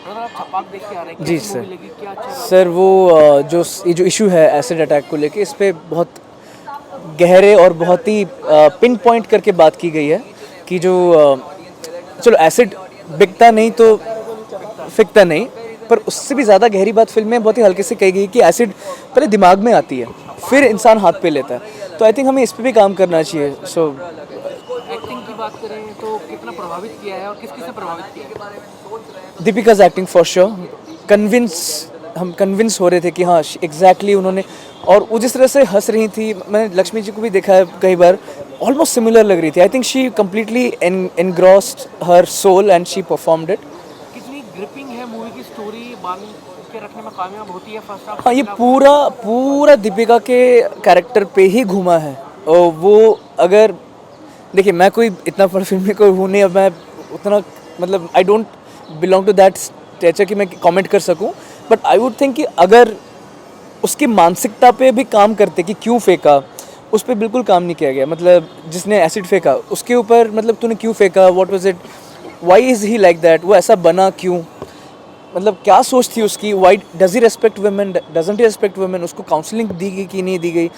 अगर आप छपाक देख के आ रहे हैं, जी कैसी सर। मूवी लगी, क्या अच्छा लगा? सर वो ये जो इशू है एसिड अटैक को लेके, इस पे बहुत गहरे और बहुत ही पिन पॉइंट करके बात की गई है कि जो चलो एसिड बिकता नहीं तो फिकता नहीं, पर उससे भी ज़्यादा गहरी बात फिल्म में बहुत ही हल्के से कही गई कि एसिड पहले दिमाग में आती है, फिर इंसान हाथ पे लेता है। तो आई थिंक हमें इस पे भी काम करना चाहिए। सो एक्टिंग की बात करें तो कितना प्रभावित किया है और किस किस से प्रभावित किया है? दीपिकाज एक्टिंग फॉर श्योर हम कन्विंस हो रहे थे कि हाँ एग्जैक्टली उन्होंने, और वो जिस तरह से हंस रही थी, मैंने लक्ष्मी जी को भी देखा है कई बार, ऑलमोस्ट सिमिलर लग रही थी। I think she completely engrossed her soul and she performed it. कितनी ग्रिपिंग है मूवी की स्टोरी, बांध के रखने में कामयाब होती है फर्स्ट हाफ? हाँ, ये पूरा पूरा दीपिका के कैरेक्टर पे ही घूमा है। और वो अगर देखिए, मैं कोई इतना बड़ा फिल्म में कोई हूँ नहीं, अब मैं उतना मतलब I don't belong to that stature कि मैं कमेंट कर सकूं, बट आई वुड थिंक कि अगर उसकी मानसिकता पे भी काम करते कि क्यों फेंका, उस पर बिल्कुल काम नहीं किया गया। मतलब जिसने एसिड फेंका उसके ऊपर, मतलब तूने क्यों फेंका, what was it, why is he like that, वो ऐसा बना क्यों, मतलब क्या सोच थी उसकी, why does he respect women, doesn't he respect women, उसको काउंसलिंग दी गई कि नहीं दी गई।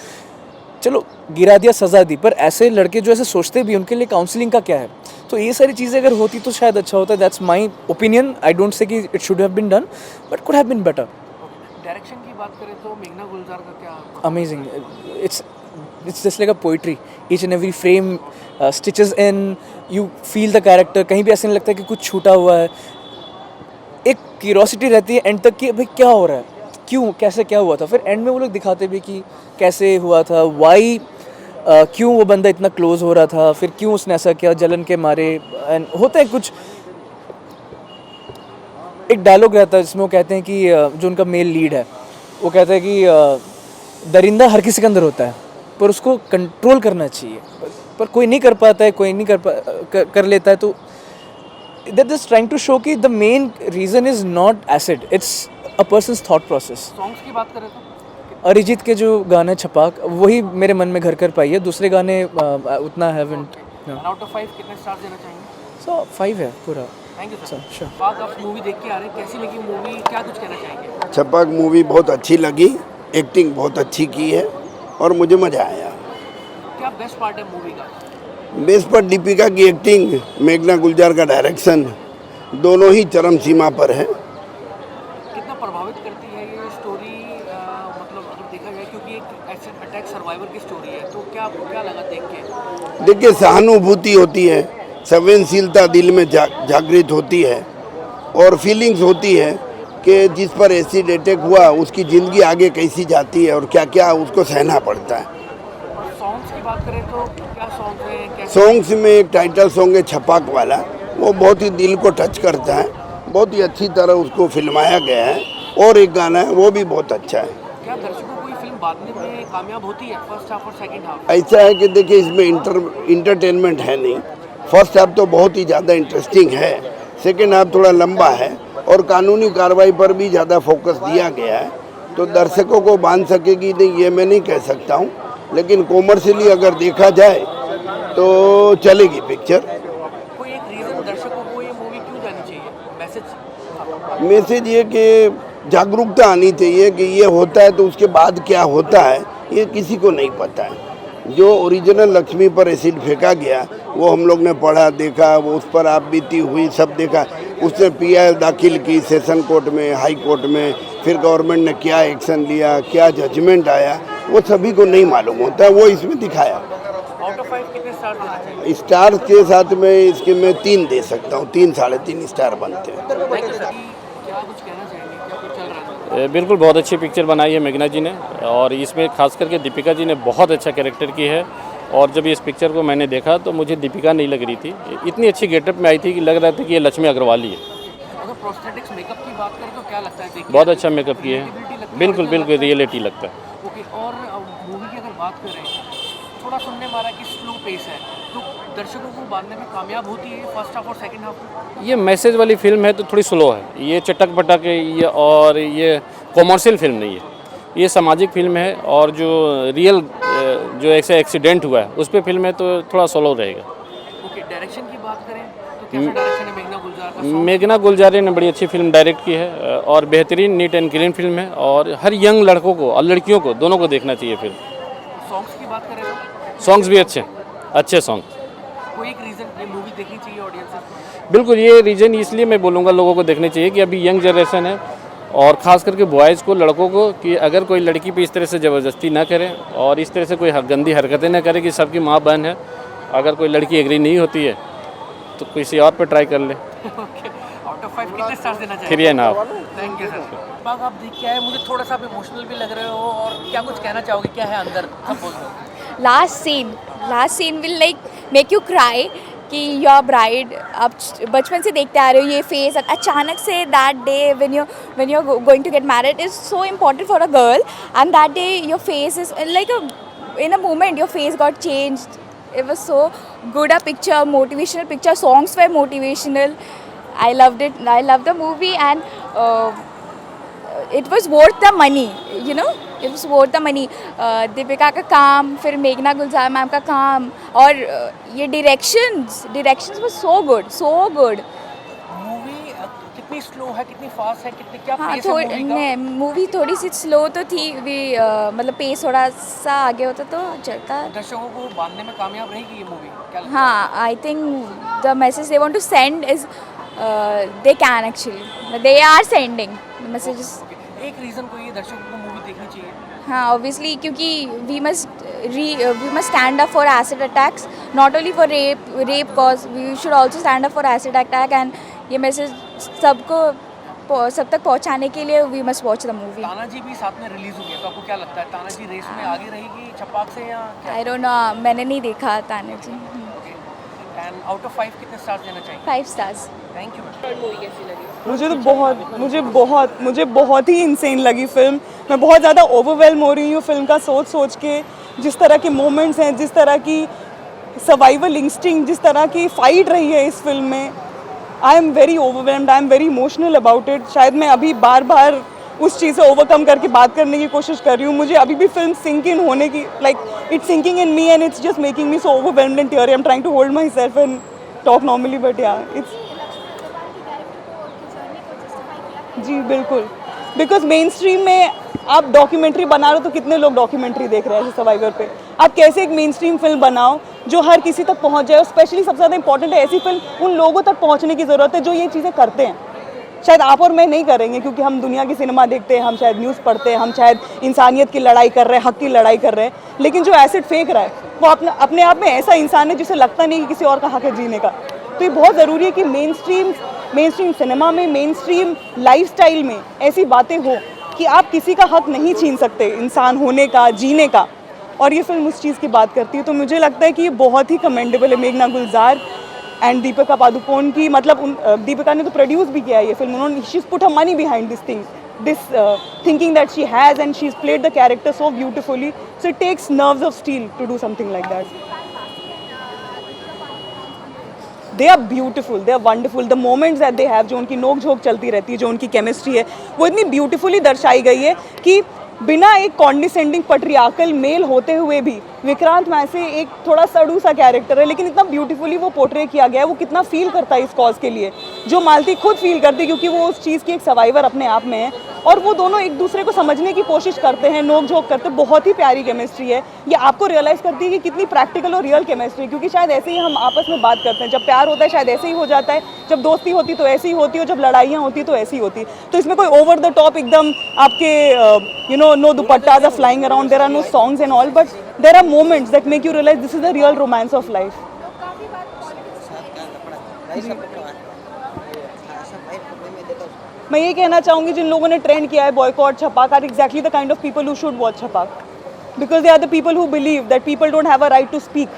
चलो गिरा दिया, सज़ा दी, पर ऐसे लड़के जो ऐसे सोचते भी उनके लिए काउंसलिंग का क्या है। तो ये सारी चीज़ें अगर होती तो शायद अच्छा होता। That's my opinion. I don't say कि it should have been done, but could have been better. Direction की बात करें तो मेघना गुलजार का क्या? Amazing. It's just like a poetry. Each and every frame stitches in. You feel the character. कहीं भी ऐसे नहीं लगता कि कुछ छूटा हुआ है। एक क्यूरोसिटी रहती है एंड तक कि भाई क्या हो रहा है, क्यों, कैसे, क्या हुआ था। फिर एंड में वो लोग दिखाते भी कि कैसे हुआ था, वाई, क्यों वो बंदा इतना क्लोज हो रहा था, फिर क्यों उसने ऐसा किया, जलन के मारे। एंड होता है कुछ, एक डायलॉग रहता है जिसमें वो कहते हैं कि जो उनका मेल लीड है वो कहता है कि दरिंदा हर किसी के अंदर होता है, पर उसको कंट्रोल करना चाहिए, पर कोई नहीं कर पाता है, कोई नहीं कर लेता है। तो that is trying to show कि the main reason is not acid, it's a person's thought process. Songs की बात करें तो अरिजीत के जो गाने छपाक, वही मेरे मन में घर कर पाई है। दूसरे गाने उतना हैवेंट। आउट ऑफ 5 कितने स्टार देना चाहेंगे? सो 5 है पूरा। Thank you sir sir. Sure. बात आप मूवी देख के आ रहे हैं, कैसी लगी मूवी, क्या कुछ कहना चाहेंगे? छपाक मूवी बहुत अच्छी लगी, एक्टिंग बहुत अच्छी की है और मुझे मज़ा आया। क्या बेस्ट पार्ट है मूवी का? बेस्ट पर दीपिका की एक्टिंग, मेघना गुलजार का डायरेक्शन, दोनों ही चरम सीमा पर है। कितना प्रभावित करती है ये स्टोरी, मतलब अगर देखा जाए, क्योंकि एक एसिड अटैक सर्वाइवर की स्टोरी है, तो क्या आपको क्या लगा देख के? देखिए, सहानुभूति होती है, संवेदनशीलता दिल में जागृत होती है और फीलिंग्स होती है कि जिस पर एसिड अटैक हुआ उसकी ज़िंदगी आगे कैसी जाती है और क्या क्या उसको सहना पड़ता है। और सॉन्ग्स की बात करें तो क्या सॉन्ग है, कैसे? सॉन्ग्स में एक टाइटल सॉन्ग है छपाक वाला, वो बहुत ही दिल को टच करता है, बहुत ही अच्छी तरह उसको फिल्माया गया है। और एक गाना है वो भी बहुत अच्छा है। क्या दर्शकों को ये फिल्म बांधने में कामयाब होती है, फर्स्ट हाफ और सेकंड हाफ? ऐसा है कि देखिए, इसमें इंटरटेनमेंट है नहीं। फर्स्ट हाफ तो बहुत ही ज़्यादा इंटरेस्टिंग है, सेकेंड हाफ थोड़ा लंबा है और कानूनी कार्रवाई पर भी ज़्यादा फोकस दिया गया है। तो दर्शकों को बांध सकेगी नहीं ये मैं नहीं कह सकता हूँ, लेकिन कॉमर्शियली अगर देखा जाए तो चलेगी पिक्चर। कोई एक रीज़न दर्शकों को ये मूवी क्यों जानी चाहिए, मैसेज? मैसेज ये कि जागरूकता आनी चाहिए कि ये होता है तो उसके बाद क्या होता है ये किसी को नहीं पता है। जो ओरिजिनल लक्ष्मी पर एसिड फेंका गया वो हम लोग ने पढ़ा, देखा, वो उस पर आप बीती हुई सब देखा। उसने पीआई दाखिल की सेशन कोर्ट में, हाई कोर्ट में, फिर गवर्नमेंट ने क्या एक्शन लिया, क्या जजमेंट आया, वो सभी को नहीं मालूम होता है, वो इसमें दिखाया। आउट ऑफ 5 कितने स्टार देना चाहिए? स्टार के साथ में इसके मैं 3 दे सकता हूँ, 3 साढ़े 3 स्टार बनते हैं। Thank you sir. क्या कुछ कहना चाहेंगे, क्या कुछ चल रहा है? बिल्कुल बहुत अच्छी पिक्चर बनाई है मेघना जी ने, और इसमें खास करके दीपिका जी ने बहुत अच्छा कैरेक्टर की है। और जब इस पिक्चर को मैंने देखा तो मुझे दीपिका नहीं लग रही थी, इतनी अच्छी गेटअप में आई थी कि लग रहा था कि ये लक्ष्मी अग्रवाल ही है। अगर प्रोस्थेटिक्स मेकअप की बात करें तो क्या लगता है देखिए? बहुत अच्छा मेकअप किया Relatability है, लगती है, बिल्कुल original बिल्कुल लगता है। रियलिटी लगता है। ओके, और मूवी की अगर बात करें, थोड़ा सुनने में आ रहा है कि स्लो पेस है, तो दर्शकों को बांधने में कामयाब होती है फर्स्ट हाफ और सेकंड हाफ? ये मैसेज वाली फिल्म है तो थोड़ी स्लो है, ये चटक पटक ये, और ये कॉमर्शियल फिल्म नहीं है, ये सामाजिक फिल्म है। और जो रियल जो ऐसे एक्सीडेंट हुआ है उस पर फिल्म है तो थोड़ा स्लो रहेगा। ओके, डायरेक्शन की बात करें तो तो कैसा डायरेक्शन है मेघना गुलजार का? मेघना गुलजारी ने बड़ी अच्छी फिल्म डायरेक्ट की है और बेहतरीन नीट एंड क्लीन फिल्म है और हर यंग लड़कों को और लड़कियों को दोनों को देखना चाहिए फिल्म। सॉन्ग्स की बात करें तो सॉन्ग्स भी अच्छे सॉन्ग। कोई एक रीज़न ये मूवी देखनी चाहिए ऑडियंसेस को? बिल्कुल, ये रीज़न इसलिए मैं बोलूँगा लोगों को देखनी चाहिए कि अभी यंग जनरेशन है और ख़ास करके बॉयज़ को, लड़कों को, कि अगर कोई लड़की पे इस तरह से ज़बरदस्ती ना करे और इस तरह से कोई गंदी हरकतें ना करे कि सबकी माँ बहन है, अगर कोई लड़की एग्री नहीं होती है तो किसी और पे ट्राई कर ले। ओके, आउट ऑफ 5 कितने स्टार्स देना चाहिए? 3.5। Thank you sir. बाग आप देख के आए, मुझे थोड़ा सा आप इमोशनल भी लग रहे हो और क्या कुछ कहना चाहोगे, क्या है अंदर, सब बोल दो। Last scene will like make you cry कि योर ब्राइड, आप बचपन से देखते आ रहे हो ये फेस, अचानक से that day when you are going to get married is so important for a girl and that day your face is like in a moment your face got changed. It was so good a picture, motivational picture. Songs were motivational. I loved it. I loved the movie and it was worth the money. You know, it was worth the money. Deepika का काम, फिर मेघना गुलजार ma'am का काम और ये directions were so good. Movie कितनी slow है, कितनी फास्ट है, कितनी क्या हाँ, पेस है मूवी का? मूवी थोड़ी सी स्लो तो थी भी, मतलब पेस थोड़ा सा आगे होता तो चलता. दर्शकों को बांधने में कामयाब रहेगी ये मूवी, क्या लगता है? हाँ, I think the message they want to send is they can actually, they are sending the messages. एक रीज़न कोई है दर्शकों को मूवी देखनी चाहिए? हाँ, ऑब्वियसली क्योंकि we must stand up for acid attacks, not only for rape cause, we should also stand up for acid attack and ये मैसेज सब तक पहुंचाने के लिए we must watch the movie. Tanhaji भी साथ में रिलीज हुई है, तो आपको क्या लगता है तानाजी रेस में आगे रहेगी छपाक से या क्या? आई डोंट नो, मैंने नहीं देखा तानाजी. एंड आउट ऑफ 5 कितने स्टार्स देना चाहिए? 5 stars. Thank you. मुझे बहुत ही इंसेन लगी फिल्म. मैं बहुत ज़्यादा ओवरवेल्म हो रही हूँ फिल्म का सोच के. जिस तरह के मोमेंट्स हैं, जिस तरह की सर्वाइवल इंस्टिंक्ट, जिस तरह की फ़ाइट रही है इस फिल्म में, I am very overwhelmed, I am very emotional about it. शायद मैं अभी बार उस चीज़ से ओवरकम करके बात करने की कोशिश कर रही हूँ. मुझे अभी भी फिल्म सिंक इन होने की, like it's sinking in me and it's just making me so overwhelmed and teary. I am trying to hold myself and talk normally, but yeah it's जी बिल्कुल. बिकॉज मेन स्ट्रीम में आप documentary बना रहे हो तो कितने लोग डॉक्यूमेंट्री देख रहे हैं सर्वाइवर पे. आप कैसे एक मेन स्ट्रीम फिल्म बनाओ जो हर किसी तक पहुंच जाए, और स्पेशली सबसे ज़्यादा इंपॉर्टेंट है ऐसी फिल्म उन लोगों तक पहुंचने की ज़रूरत है जो ये चीज़ें करते हैं. शायद आप और मैं नहीं करेंगे क्योंकि हम दुनिया की सिनेमा देखते हैं, हम शायद न्यूज़ पढ़ते हैं, हम शायद इंसानियत की लड़ाई कर रहे हैं, हक की लड़ाई कर रहे हैं, लेकिन जो एसिड फेंक रहा है वो अपने आप में ऐसा इंसान है जिसे लगता नहीं कि किसी और का हक है जीने का. तो ये बहुत ज़रूरी है कि मेन स्ट्रीम सिनेमा में, मेन स्ट्रीम लाइफस्टाइल में ऐसी बातें हो कि आप किसी का हक नहीं छीन सकते इंसान होने का, जीने का. और ये फिल्म उस चीज़ की बात करती है. तो मुझे लगता है कि ये बहुत ही कमेंडेबल है मेघना गुलजार एंड दीपिका पादुकोण की. मतलब दीपिका ने तो प्रोड्यूस भी किया है ये फिल्म. उन्होंने she put her money behind this thinking that she has, and she is played the character so beautifully. So it takes nerves of steel to do something like that. They are beautiful, they are wonderful. The moments that they have, जो उनकी नोक झोंक चलती रहती है, जो उनकी chemistry है, वो इतनी ब्यूटिफुली दर्शाई गई है कि बिना एक कॉन्डिसेंडिंग पट्रियार्कल मेल होते हुए भी विक्रांत वैसे एक थोड़ा सड़ू सा कैरेक्टर है, लेकिन इतना ब्यूटीफुली वो पोर्ट्रे किया गया है. वो कितना फील करता है इस कॉज के लिए, जो मालती खुद फील करती है क्योंकि वो उस चीज़ की एक सर्वाइवर अपने आप में है. और वो दोनों एक दूसरे को समझने की कोशिश करते हैं, नोक झोंक करते हैं. बहुत ही प्यारी केमिस्ट्री है. ये आपको रियलाइज़ करती है कि कितनी प्रैक्टिकल और रियल केमिस्ट्री, क्योंकि शायद ऐसे ही हम आपस में बात करते हैं. जब प्यार होता है शायद ऐसे ही हो जाता है, जब दोस्ती होती तो ऐसी ही होती है, और जब लड़ाइयाँ होती तो ऐसी होती. तो इसमें कोई ओवर द टॉप एकदम आपके no dupattas are flying around, there are no songs and all, but there are moments that make you realise this is the real romance of life. मैं ये कहना चाहूँगी जिन लोगों ने ट्रेंड किया है boycott Chhapaak are exactly the kind of people who should watch Chhapaak, because they are the people who believe that people don't have a right to speak,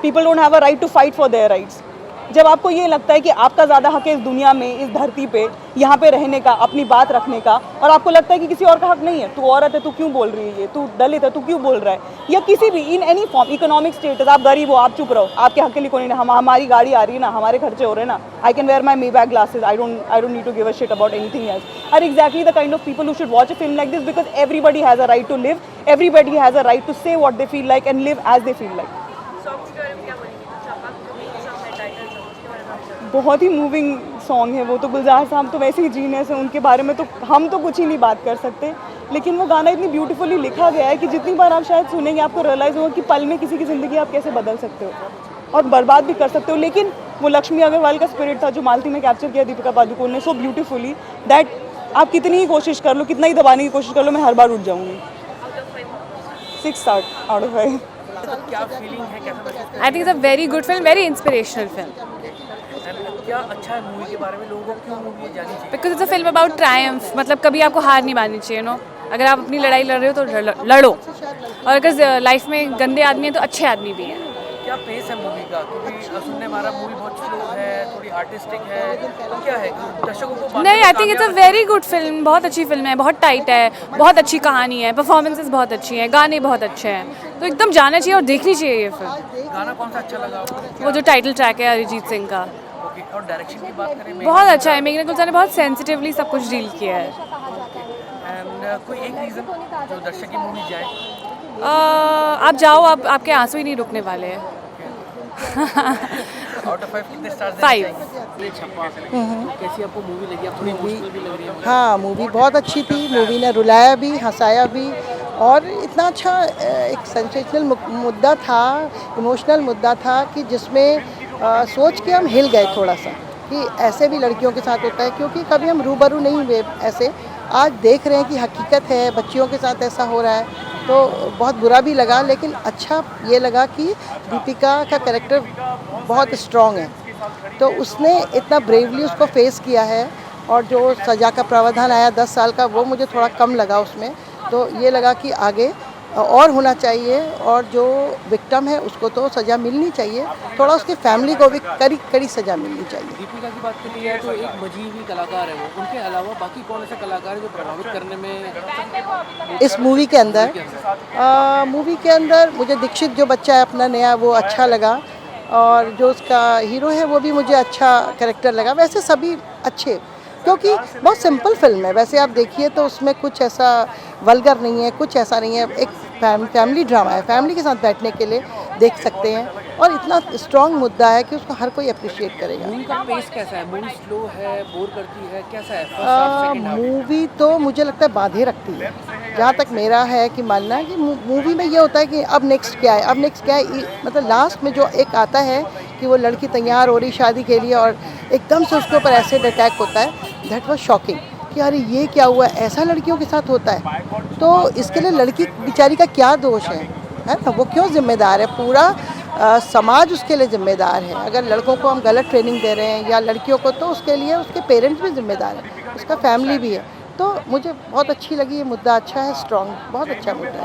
people don't have a right to fight for their rights. जब आपको ये लगता है कि आपका ज़्यादा हक है इस दुनिया में, इस धरती पे, यहाँ पे रहने का, अपनी बात रखने का, और आपको लगता है कि किसी और का हक नहीं है, तू औरत है तू क्यों बोल रही है, तू दलित है तू क्यों बोल रहा है, या किसी भी in any form, economic status, आप गरीब हो आप चुप रहो, आपके हक के लिए कोई नहीं. हमारी गाड़ी आ रही है ना, हमारे खर्चे हो रहे हैं ना, I can wear my Maybach glasses, I don't need to give a shit about anything else, are exactly the kind of people who should watch a film like this, because everybody has a right to live, everybody has a right to say what they feel like and live as they feel like. बहुत ही moving song है वो तो। गुलजार साहब तो वैसे ही genius हैं, उनके बारे में तो हम तो कुछ ही नहीं बात कर सकते, लेकिन वो गाना इतनी ब्यूटीफुली लिखा गया है कि जितनी बार आप शायद सुनेंगे आपको रियलाइज़ होगा कि पल में किसी की ज़िंदगी आप कैसे बदल सकते हो और बर्बाद भी कर सकते हो। लेकिन वो लक्ष्मी अग्रवाल का स्पिरिट था जो मालती में कैप्चर किया दीपिका पादुकोण ने सो ब्यूटीफुली, दैट आप कितनी ही कोशिश कर लो, कितना ही दबाने की कोशिश कर लो, मैं हर बार उठ जाऊँगी। 6 आउट ऑफ 5। क्या फीलिंग है, कैसा महसूस I think it's a very good film, very inspirational film. करते? क्या अच्छा है मूवी के बारे में, लोगों को क्यों मूवी जानी चाहिए? Because it's a film about triumph. मतलब कभी आपको हार नहीं माननी चाहिए, नो। अगर आप अपनी लड़ाई लड़ रहे हो तो लड़ो, और अगर लाइफ में गंदे आदमी हैं तो अच्छे आदमी भी हैं। क्या पेस है मूवी का? क्योंकि सुनने हमारा मूवी बहुत स्लो है, थोड़ी आर्टिस्टिक है, तो क्या है दर्शकों को? नहीं, I think it's a very good film, बहुत अच्छी फिल्म है, बहुत टाइट है, बहुत अच्छी कहानी है, परफॉर्मेंसेस बहुत अच्छी हैं, गाने बहुत अच्छे हैं, तो एकदम जाना चाहिए और देखनी चाहिए ये फिल्म। गाना कौन सा अच्छा लगा आपको? वो जो टाइटल ट्रैक है अरिजीत सिंह का, ओके, और डायरेक्शन की बात करें, बहुत अच्छा है। मेघना गुलजार ने बहुत सेंसिटिवली सब कुछ डील किया है। एंड कोई एक रीज़न जो दर्शक की मूवी जाए? आप जाओ, आपके आंसू ही नहीं रुकने वाले हैं। आउट ऑफ 5 कितने स्टार्स? 5। छप्पा कैसी आपको मूवी लगी? आप थोड़ी इमोशनल भी लग रही है। हाँ, मूवी बहुत अच्छी थी। मूवी ने रुलाया भी, हंसाया भी, और इतना अच्छा एक सेंसेशनल मुद्दा था, इमोशनल मुद्दा था कि जिसमें सोच के हम हिल गए थोड़ा सा कि ऐसे भी लड़कियों के साथ होता है, क्योंकि कभी हम रूबरू नहीं हुए ऐसे। आज देख रहे हैं कि हकीकत है, बच्चियों के साथ ऐसा हो रहा है, तो बहुत बुरा भी लगा, लेकिन अच्छा ये लगा कि दीपिका का कैरेक्टर बहुत स्ट्रॉन्ग है, तो उसने इतना ब्रेवली उसको फेस किया है। और जो सज़ा का प्रावधान आया 10 साल का, वो मुझे थोड़ा कम लगा उसमें, तो ये लगा कि आगे और होना चाहिए, और जो विक्टिम है उसको तो सज़ा मिलनी चाहिए, थोड़ा उसकी फैमिली को भी कड़ी कड़ी सज़ा मिलनी चाहिए। दीपिका की बात करी है तो एक मजीबी कलाकार है वो, उनके अलावा बाकी कौन ऐसे कलाकार हैं जो प्रभावित करने में इस मूवी के अंदर मुझे दीक्षित जो बच्चा है अपना नया, वो अच्छा लगा, और जो उसका हीरो है वो भी मुझे अच्छा कैरेक्टर लगा। वैसे सभी अच्छे, क्योंकि बहुत सिंपल फिल्म है, वैसे आप देखिए तो उसमें कुछ ऐसा वल्गर नहीं है, कुछ ऐसा नहीं है, एक फैमिली ड्रामा है, फैमिली के साथ बैठने के लिए देख सकते हैं, और इतना स्ट्रॉन्ग मुद्दा है कि उसको हर कोई अप्रिशिएट करेगा। मूवी का पेस कैसा है? मूवी स्लो है, बोर करती है, कैसा है first half second half? Movie तो मुझे लगता है बांधे रखती है, जहाँ तक मेरा है कि मानना है कि मूवी में ये होता है कि अब नेक्स्ट क्या है, अब नेक्स्ट क्या है, मतलब लास्ट में जो एक आता है कि वो लड़की तैयार हो रही शादी के लिए और एकदम से उसके ऊपर एसिड अटैक होता है, दैट वाज शॉकिंग कि अरे ये क्या हुआ, ऐसा लड़कियों के साथ होता है। तो इसके लिए लड़की बेचारी का क्या दोष है ना, वो क्यों जिम्मेदार है? पूरा समाज उसके लिए जिम्मेदार है। अगर लड़कों को हम गलत ट्रेनिंग दे रहे हैं या लड़कियों को, तो उसके लिए उसके पेरेंट्स भी जिम्मेदार हैं, उसका फैमिली भी है। तो मुझे बहुत अच्छी लगी, ये मुद्दा अच्छा है, स्ट्रॉन्ग, बहुत अच्छा मुद्दा है।